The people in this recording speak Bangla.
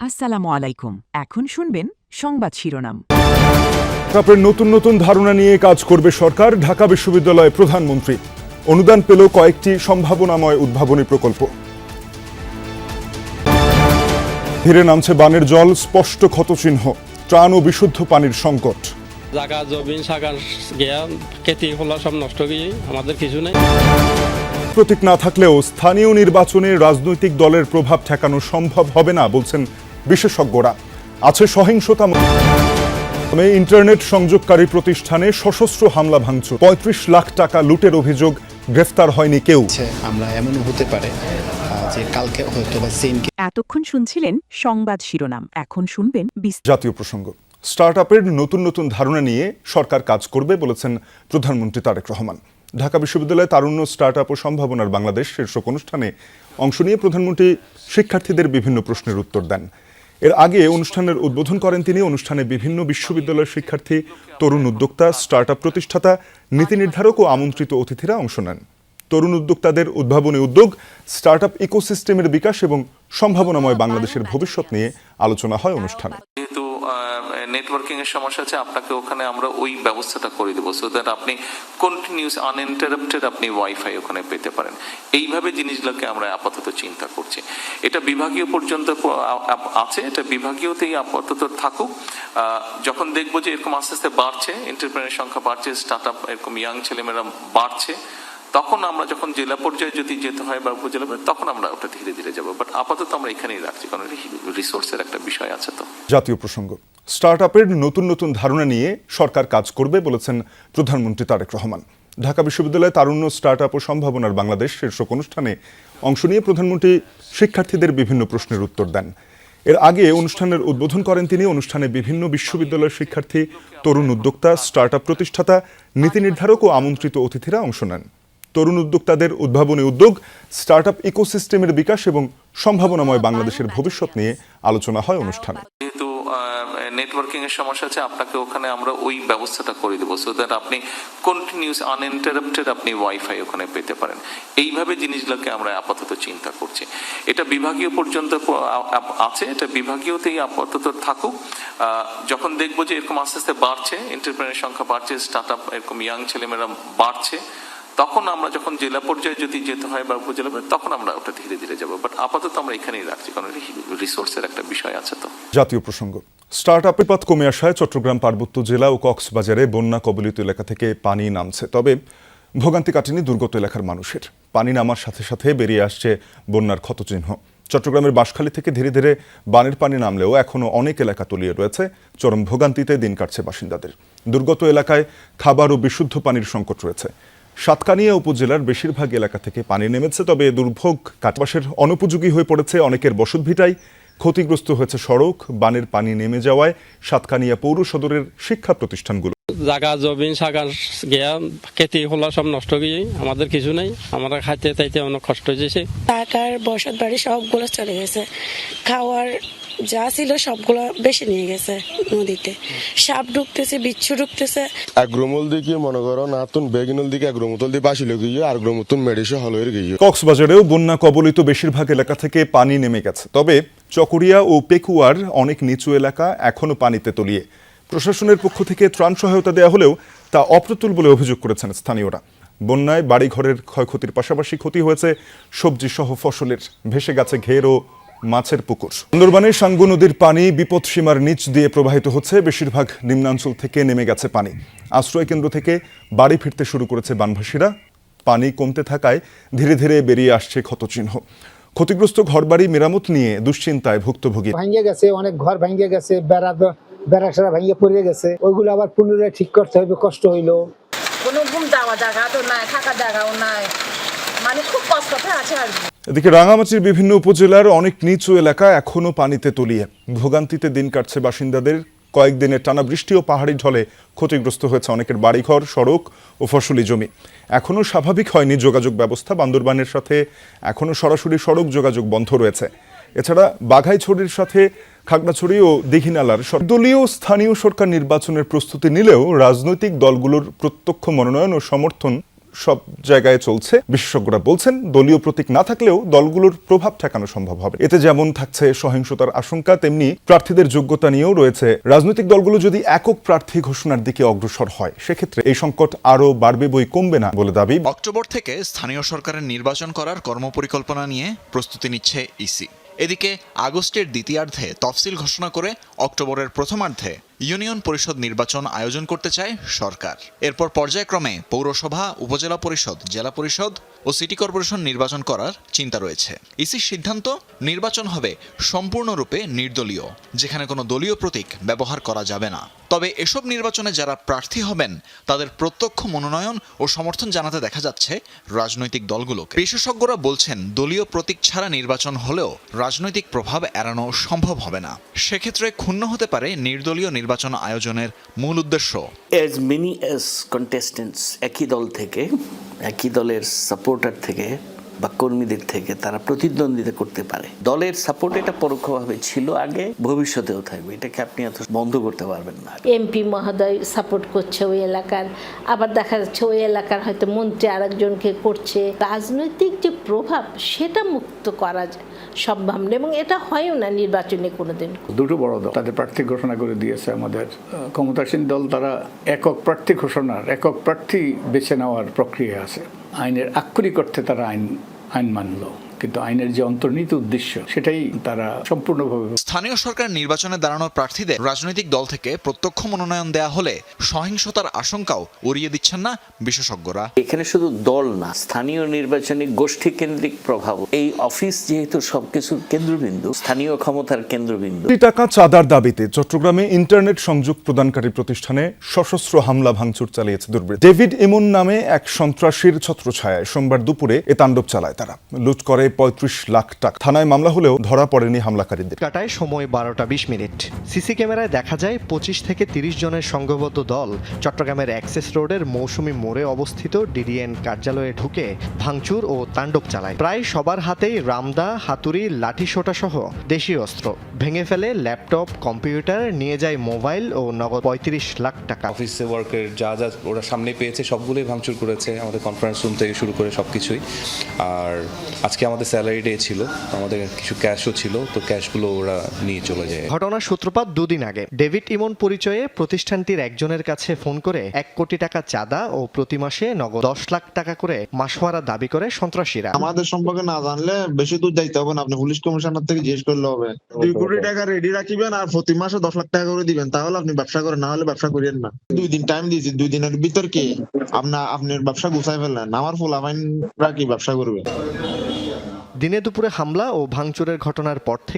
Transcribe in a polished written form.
আসসালামু আলাইকুম। এখন শুনবেন সংবাদ শিরোনাম। তারপরে নতুন নতুন ধারণা নিয়ে কাজ করবে সরকার, ঢাকা বিশ্ববিদ্যালয়ে প্রধানমন্ত্রী। অনুদান পেল কয়েকটি সম্ভাবনাময় উদ্ভাবনী প্রকল্প। ধীরে নামছে বানের জল, স্পষ্ট ক্ষতচিহ্ন, ত্রাণ ও বিশুদ্ধ পানির সংকট। জায়গা জমিন সাগার গিয়া খেতি খোলা সব নষ্ট গিয়ে আমাদের কিছু নেই। প্রতীক না থাকলেও স্থানীয় নির্বাচনে রাজনৈতিক দলের প্রভাব ঠেকানো সম্ভব হবে না বলছেন বিশেষজ্ঞরা। আছে সহিংসতা। ইন্টারনেট সংযোগকারী প্রতিষ্ঠানে সশস্ত্র হামলা ভাঙচুর, ৩৫ লাখ টাকা লুটের অভিযোগ, গ্রেফতার হয়নি কেউ। আমরা এমনও হতে পারে যে কালকে হয়তো বা এতক্ষণ শুনছিলেন সংবাদ শিরোনাম, এখন শুনবেন জাতীয় প্রসঙ্গ। স্টার্টআপের নতুন নতুন ধারণা নিয়ে সরকার কাজ করবে বলেছেন প্রধানমন্ত্রী তারেক রহমান। ঢাকা বিশ্ববিদ্যালয়ে তারুণ্য, স্টার্টআপ ও সম্ভাবনার বাংলাদেশ শীর্ষক অনুষ্ঠানে অংশ নিয়ে প্রধানমন্ত্রী শিক্ষার্থীদের বিভিন্ন প্রশ্নের উত্তর দেন। এর আগে অনুষ্ঠানের উদ্বোধন করেন তিনি। অনুষ্ঠানে বিভিন্ন বিশ্ববিদ্যালয়ের শিক্ষার্থী, তরুণ উদ্যোক্তা, স্টার্টআপ প্রতিষ্ঠাতা, নীতি নির্ধারক ও আমন্ত্রিত অতিথিরা অংশ নেন। তরুণ উদ্যোক্তাদের উদ্ভাবনী উদ্যোগ, স্টার্টআপ ইকোসিস্টেমের বিকাশ এবং সম্ভাবনাময় বাংলাদেশের ভবিষ্যৎ নিয়ে আলোচনা হয় অনুষ্ঠানে। যেহেতু নেটওয়ার্কিং এর সমস্যা আছে, আপনাকে ওখানে আমরা ওই ব্যবস্থাটা করে দেবো, সো দ্যাট আপনি কন্টিনিউস আনইন্টারাপ্টেড আপনি ওয়াইফাই ওখানে পেতে পারেন। এইভাবে জিনিসগুলোকে আমরা আপাতত চিন্তা করছি। এটা বিভাগীয় পর্যন্ত আছে, এটা বিভাগীয়তেই আপাতত থাকুক। যখন দেখবো যে এরকম আস্তে আস্তে বাড়ছে, এন্টারপ্রেনার সংখ্যা বাড়ছে, স্টার্টআপ এরকম ইয়াং ছেলেমেয়েরা বাড়ছে, তখন আমরা যখন জেলা পর্যায়ে যদি যেতে হয় বা উপজেলা পর্যায়ে, তখন আমরা ওটা ধীরে ধীরে যাবো। বাট আপাতত আমরা এখানেই রাখছি, কারণ রিসোর্সের একটা বিষয় আছে। তো জাতীয় প্রসঙ্গ। স্টার্টআপের নতুন নতুন ধারণা নিয়ে সরকার কাজ করবে বলেছেন প্রধানমন্ত্রী তারেক রহমান। ঢাকা বিশ্ববিদ্যালয়ে তারুণ্য, স্টার্টআপ ও সম্ভাবনার বাংলাদেশ শীর্ষক অনুষ্ঠানে অংশ নিয়ে প্রধানমন্ত্রী শিক্ষার্থীদের বিভিন্ন প্রশ্নের উত্তর দেন। এর আগে অনুষ্ঠানের উদ্বোধন করেন তিনি। অনুষ্ঠানে বিভিন্ন বিশ্ববিদ্যালয়ের শিক্ষার্থী, তরুণ উদ্যোক্তা, স্টার্টআপ প্রতিষ্ঠাতা, নীতি নির্ধারক ও আমন্ত্রিত অতিথিরা অংশ নেন। তরুণ উদ্যোক্তাদের উদ্ভাবনী উদ্যোগ, স্টার্টআপ ইকোসিস্টেমের বিকাশ এবং সম্ভাবনাময় বাংলাদেশের ভবিষ্যৎ নিয়ে আলোচনা হয় অনুষ্ঠানে। যেহেতু নেটওয়ার্কিং এর সমস্যা আছে, আপনাকে ওখানে আমরা ওই ব্যবস্থাটা করে দেবো, সো দ্যাট আপনি কন্টিনিউস আনইন্টারাপ্টেড আপনি ওয়াইফাই ওখানে পেতে পারেন। এইভাবে জিনিসগুলোকে আমরা আপাতত চিন্তা করছি। এটা বিভাগীয় পর্যন্ত আছে, এটা বিভাগীয়তেই আপাতত থাকুক। যখন দেখবো যে এরকম আস্তে আস্তে বাড়ছে, এন্টারপ্রেনার সংখ্যা বাড়ছে, স্টার্টআপ এরকম ইয়াং ছেলেমেয়েরা বাড়ছে, তখন আমরা যখন জেলা পর্যায়ে যদি যেতে হয় বা উপজেলা পর্যায়ে, তখন আমরা ওটা ধীরে ধীরে যাবো। বাট আপাতত আমরা এখানেই রাখছি, কারণ রিসোর্সের একটা বিষয় আছে। তো জাতীয় প্রসঙ্গ। স্টার্টআপের পথ কমে আসায় চট্টগ্রাম পার্বত্য জেলা ও কক্সবাজারে বন্যা কবলিত এলাকা থেকে পানি নামছে। তবে ভোগান্তি কাটেনি দুর্গত এলাকার মানুষের। পানি নামার সাথে সাথে বেরিয়ে আসছে বন্যার ক্ষতচিহ্ন। চট্টগ্রামের বাঁশখালী থেকে ধীরে ধীরে বানের পানি নামলেও এখনও অনেক এলাকা তলিয়ে রয়েছে। চরম ভোগান্তিতে দিন কাটছে বাসিন্দাদের। দুর্গত এলাকায় খাবার ও বিশুদ্ধ পানির সংকট রয়েছে। সাতকানিয়া উপজেলার বেশিরভাগ এলাকা থেকে পানি নেমেছে, তবে দুর্ভোগ কাটবাসের অনুপযোগী হয়ে পড়েছে অনেকের বসতভিটাই। ক্ষতিগ্রস্ত হয়েছে সড়ক। বানের পানি নেমে যাওয়ায় সাতকানিয়া পৌর সদরের শিক্ষা প্রতিষ্ঠানগুলো জায়গা জমিন সাগার গিয়া খেতি খোলা সব নষ্ট গিয়ে আমাদের কিছু নেই। আমরা খাইতে তাইতে অনেক কষ্ট হয়েছে। টাকার বসত বাড়ি সবগুলো চলে গেছে। খাওয়ার যা ছিল সবগুলো বেশি নিয়ে গেছে নদীতে। সাপ ঢুকতেছে, বিচ্ছু ঢুকতেছে। আগ্রমল দিকে মনে করো নাতুন বেগিনল দিকে আগ্রমতল দিয়ে বাসিল গিয়ে আর গ্রমতুন মেডিসে হলয়ের গিয়ে। কক্সবাজারেও বন্যা কবলিত বেশিরভাগ এলাকা থেকে পানি নেমে গেছে, তবে চকরিয়া ও পেকুয়ার অনেক নিচু এলাকা এখনো পানিতে তলিয়ে। প্রশাসনের পক্ষ থেকে ত্রাণ সহায়তা দেওয়া হলেও তা অপ্রতুল বলে অভিযোগ করেছেন স্থানীয়রা। বন্যায় বাড়িঘরের ক্ষয়ক্ষতির পাশাপাশি ক্ষতি হয়েছে সবজি সহ ফসলের। ভেসে গেছে ঘের ও মাছের পুকুর। সুন্দরবনে সাঙ্গু নদীর পানি বিপদসীমার নিচ দিয়ে প্রবাহিত হচ্ছে। বেশিরভাগ নিম্নাঞ্চল থেকে নেমে গেছে পানি। আশ্রয় কেন্দ্র থেকে বাড়ি ফিরতে শুরু করেছে বানভাসীরা। পানি কমতে থাকায় ধীরে ধীরে বেরিয়ে আসছে ক্ষতচিহ্ন। ক্ষতিগ্রস্ত ঘরবাড়ি মেরামত নিয়ে দুশ্চিন্তায় ভুক্তভোগী। ভাঙিয়ে গেছে, অনেক ঘর ভাঙিয়ে গেছে, বেড়া সারা ভাঙিয়ে পড়ে গেছে। ওইগুলো আবার পুনরায় ঠিক করতে হবে, কষ্ট হইলো। কোনো ঘুম যাওয়া জায়গা তো নাই, থাকার জায়গাও নাই, মানে খুব কষ্টতে আছে আর কি। এদিকে রাঙামাটির বিভিন্ন উপজেলার অনেক নিচু এলাকা এখনো পানিতে তলিয়ে। ভোগান্তিতে দিন কাটছে বাসিন্দাদের। কয়েকদিনের টানা বৃষ্টি ও পাহাড়ি ঢলে ক্ষতিগ্রস্ত হয়েছে অনেকের বাড়িঘর, সড়ক ও ফসলি জমি। এখনও স্বাভাবিক হয়নি যোগাযোগ ব্যবস্থা। বান্দরবানের সাথে এখনও সরাসরি সড়ক যোগাযোগ বন্ধ রয়েছে। এছাড়া বাঘাইছড়ির সাথে খাগড়াছড়ি ও দীঘিনালার দলীয় স্থানীয় সরকার নির্বাচনের প্রস্তুতি নিলেও রাজনৈতিক দলগুলোর প্রত্যক্ষ মনোনয়ন ও সমর্থন সব জায়গায় চলছে। বিশেষজ্ঞরা বলছেন দলীয় প্রতীক না থাকলেও দলগুলোর প্রভাব ঠেকানো সম্ভব হবে। এতে যেমন থাকছে সহিংসতার আশঙ্কা, তেমনি প্রার্থীদের যোগ্যতা নিয়েও রয়েছে। রাজনৈতিক দলগুলো যদি একক প্রার্থী ঘোষণার দিকে অগ্রসর হয়, সেক্ষেত্রে এই সংকট আরও বাড়বে বই কমবে না বলে দাবি। অক্টোবর থেকে স্থানীয় সরকারের নির্বাচন করার কর্মপরিকল্পনা নিয়ে প্রস্তুতি নিচ্ছে ইসি। এদিকে আগস্টের দ্বিতীয়ার্ধে তফসিল ঘোষণা করে অক্টোবরের প্রথমার্ধে ইউনিয়ন পরিষদ নির্বাচন আয়োজন করতে চায় সরকার। এরপর পর্যায়ক্রমে পৌরসভা, উপজেলা পরিষদ, জেলা পরিষদ ও সিটি কর্পোরেশন নির্বাচন করার চিন্তা রয়েছে। ইসির সিদ্ধান্ত, নির্বাচন হবে সম্পূর্ণরূপে নির্দলীয়, যেখানে কোনো দলীয় প্রতীক ব্যবহার করা যাবে না। তবে এসব নির্বাচনে যারা প্রার্থী হবেন তাদের প্রত্যক্ষ মনোনয়ন ও সমর্থন জানাতে দেখা যাচ্ছে রাজনৈতিক দলগুলোকে। বিশেষজ্ঞরা বলছেন দলীয় প্রতীক ছাড়া নির্বাচন হলেও রাজনৈতিক প্রভাব এড়ানো সম্ভব হবে না। সেক্ষেত্রে ক্ষুণ্ণ হতে পারে নির্দলীয় নির্বাচন আয়োজনের মূল উদ্দেশ্য। অ্যাজ মেনি অ্যাজ কন্টেস্টেন্টস একই দল থেকে, একই দলের সাপোর্টার থেকে বা কর্মীদের থেকে তারা প্রতিদ্বন্দ্বিতা করতে পারে। দলের সাপোর্ট এটা পরোক্ষভাবে ছিল আগে, ভবিষ্যতেও থাকবে। এটাকে আপনি এত বন্ধ করতে পারবেন না। এমপি মহোদয় সাপোর্ট করছে ওই এলাকার, আবার দেখা যাচ্ছে ওই এলাকার হয়তো মন্ত্রী আরেকজনকে করছে। রাজনৈতিক যে প্রভাব সেটা মুক্ত করা সম্ভব না, এবং এটা হয়ও না নির্বাচনে কোনোদিন। দুটো বড় দল তাদের প্রার্থী ঘোষণা করে দিয়েছে। আমাদের ক্ষমতাসীন দল তারা একক প্রার্থী ঘোষণার, একক প্রার্থী বেছে নেওয়ার প্রক্রিয়া আছে। আইনের আক্ষরিক অর্থে তারা আইন মানল, কিন্তু আইনের যে অন্তর্নিহিত উদ্দেশ্য সেটাই তারা সম্পূর্ণভাবে। স্থানীয় সরকার নির্বাচনে দাঁড়ানোর প্রার্থীদের রাজনৈতিক দল থেকে প্রত্যক্ষ মনোনয়ন দেয়া হলে সহিংসতার আশঙ্কাও উড়িয়ে দিচ্ছেন না বিশেষজ্ঞরা। এখানে শুধু দল না, স্থানীয় নির্বাচনে গোষ্ঠী কেন্দ্রিক প্রভাব। এই অফিস যেহেতু সবকিছুর কেন্দ্রবিন্দু, স্থানীয় ক্ষমতার কেন্দ্রবিন্দু। কোটি টাকা চাঁদার দাবিতে চট্টগ্রামে ইন্টারনেট সংযোগ প্রদানকারী প্রতিষ্ঠানে সশস্ত্র হামলা ভাঙচুর চালিয়েছে দুর্বৃত্ত। ডেভিড ইমন নামে এক সন্ত্রাসীর ছত্রছায়ায় সোমবার দুপুরে এ তাণ্ডব চালায় তারা। লুট করে 35 লাখ টাকা। থানায় মামলা হলেও ধরা পড়েনি হামলাকারীদের। কাটায় সময় 12টা 20 মিনিট। সিসি ক্যামেরায় দেখা যায় 25 থেকে 30 জনের সংঘবদ্ধ দল চট্টগ্রামের অ্যাক্সেস রোডের মৌসুমী মোড়ে অবস্থিত ডিডিএন কার্যালয়ে ঢুকে ভাঙচুর ও তাণ্ডব চালায়। প্রায় সবার হাতেই রামদা, হাতুড়ি, লাঠিসোঁটা সহ দেশীয় অস্ত্র। ভেঙে ফেলে ল্যাপটপ, কম্পিউটার, নিয়ে যায় মোবাইল ও নগদ 35 লাখ টাকা। অফিসে ওয়ার্কের যা যা ওরা সামনে পেয়েছে সবগুলোই ভাঙচুর করেছে, আমাদের কনফারেন্স রুম থেকে শুরু করে সবকিছুই। আর আজকে আমাদের স্যালারি ডে ছিল, আমাদের কিছু ক্যাশও ছিল, তো ক্যাশগুলো ওরা নিয়ে চলে যায়। ঘটনার সূত্রপাত 2 দিন আগে। ডেভিড ইমন পরিচয়ে প্রতিষ্ঠানটির একজনের কাছে ফোন করে 1 কোটি টাকা চাঁদা ও প্রতি মাসে নগদ 10 লাখ টাকা করে মাসোয়ারা দাবি করে সন্ত্রাসীরা। আমাদের সম্পর্কে না জানলে বেশি দূর যাইতে হবে না, আপনি পুলিশ কমিশনার থেকে জিজ্ঞেস করলে হবে। 2 কোটি টাকা রেডি রাখিবেন আর প্রতি মাসে 10 লাখ টাকা করে দিবেন, তাহলে আপনি ব্যবসা করেন, না হলে ব্যবসা করেন না। 2 দিন টাইম দিয়েছি, 2 দিনের ভিতর কি আপনার ব্যবসা গুছাই ফেললেন, আমার ফুল আইন রাখি ব্যবসা করবে। দিনে দুপুরে হামলা ও ভাঙচুরের ঘটনার পর থেকে